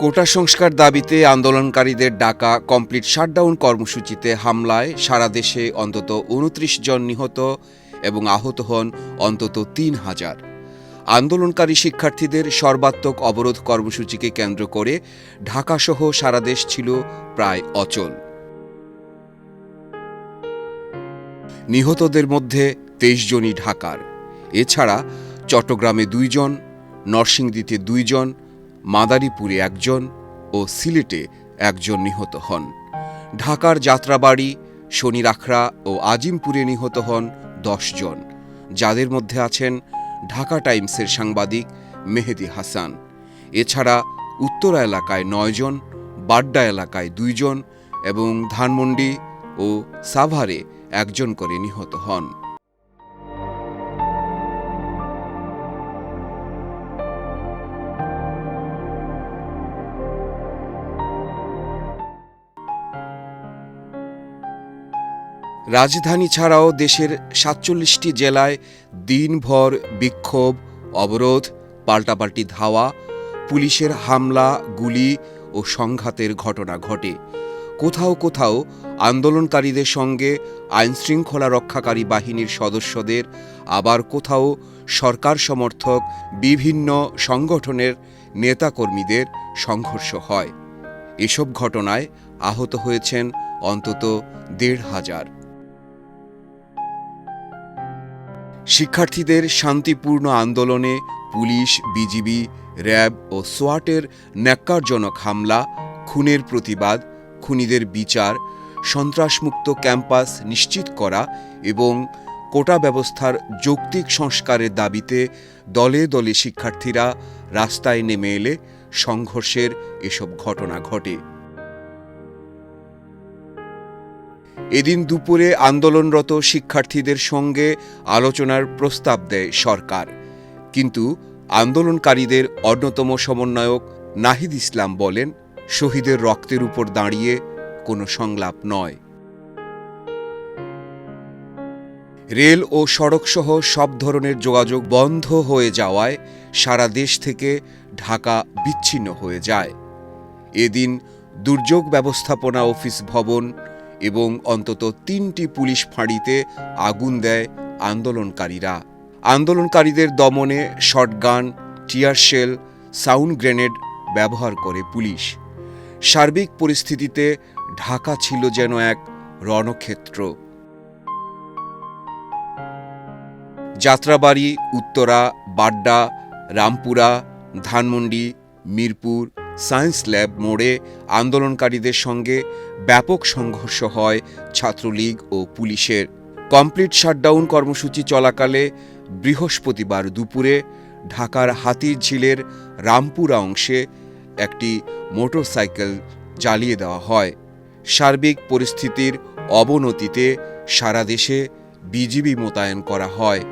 কোটা সংস্কার দাবিতে আন্দোলনকারীদের ডাকা কমপ্লিট শাটডাউন কর্মসূচিতে হামলায় সারা দেশে অন্তত ২৯ জন নিহত এবং আহত হন অন্তত ৩,০০০। আন্দোলনকারী শিক্ষার্থীদের সর্বাত্মক অবরোধ কর্মসূচিকে কেন্দ্র করে ঢাকাসহ সারা দেশ ছিল প্রায় অচল। নিহতদের মধ্যে ২৩ জনই ঢাকার। এছাড়া চট্টগ্রামে ২ জন, নরসিংদীতে ২ জন, মাদারীপুরে ১ জন ও সিলেটে ১ জন নিহত হন। ঢাকার যাত্রাবাড়ি, শনিরাখড়া ও আজিমপুরে নিহত হন ১০ জন, যাদের মধ্যে আছেন ঢাকা টাইমসের সাংবাদিক মেহেদী হাসান। এছাড়া উত্তরা এলাকায় ৯ জন, বাড্ডা এলাকায় ২ জন এবং ধানমন্ডি ও সাভারে ১ জন করে নিহত হন। রাজধানী ছাড়াও দেশের ৪৭টি জেলায় দিনভর বিক্ষোভ, অবরোধ, পাল্টাপাল্টি ধাওয়া, পুলিশের হামলা, গুলি ও সংঘাতের ঘটনা ঘটে। কোথাও কোথাও আন্দোলনকারীদের সঙ্গে আইনশৃঙ্খলা রক্ষাকারী বাহিনীর সদস্যদের, আবার কোথাও সরকার সমর্থক বিভিন্ন সংগঠনের নেতাকর্মীদের সংঘর্ষ হয়। এসব ঘটনায় আহত হয়েছেন অন্তত ১,৫০০। শিক্ষার্থীদের শান্তিপূর্ণ আন্দোলনে পুলিশ, বিজিবি, র্যাব ও সোয়াটের ন্যাক্কারজনক হামলা, খুনের প্রতিবাদ, খুনিদের বিচার, সন্ত্রাসমুক্ত ক্যাম্পাস নিশ্চিত করা এবং কোটা ব্যবস্থার যৌক্তিক সংস্কারের দাবিতে দলে দলে শিক্ষার্থীরা রাস্তায় নেমে এলে সংঘর্ষের এসব ঘটনা ঘটে। এদিন দুপুরে আন্দোলনরত শিক্ষার্থীদের সঙ্গে আলোচনার প্রস্তাব দেয় সরকার, কিন্তু আন্দোলনকারীদের অন্যতম সমন্বয়ক নাহিদ ইসলাম বলেন, শহীদের রক্তের উপর দাঁড়িয়ে কোনো সংলাপ নয়। রেল ও সড়কসহ সব ধরনের যোগাযোগ বন্ধ হয়ে যাওয়ায় সারা দেশ থেকে ঢাকা বিচ্ছিন্ন হয়ে যায়। এদিন দুর্যোগ ব্যবস্থাপনা অফিস ভবন এবং অন্তত ৩টি পুলিশ ফাঁড়িতে আগুন দেয় আন্দোলনকারীরা। আন্দোলনকারীদের দমনে shotgun, tear shell, sound grenade ব্যবহার করে পুলিশ। সার্বিক পরিস্থিতিতে ঢাকা ছিল যেন এক রণক্ষেত্র। যাত্রাবাড়ি, উত্তরা, বাড্ডা, রামপুরা, ধানমন্ডি, মিরপুর, সায়েন্স ল্যাব মোড়ে আন্দোলনকারীদের সঙ্গে ব্যাপক সংঘর্ষ হয় ছাত্রলীগ ও পুলিশের। কমপ্লিট শাটডাউন কর্মসূচি চলাকালে বৃহস্পতিবার দুপুরে ঢাকার হাতিরঝিলের রামপুরা অংশে একটি মোটরসাইকেল জ্বালিয়ে দেওয়া হয়। সার্বিক পরিস্থিতির অবনতিতে সারা দেশে বিজিবি মোতায়েন করা হয়।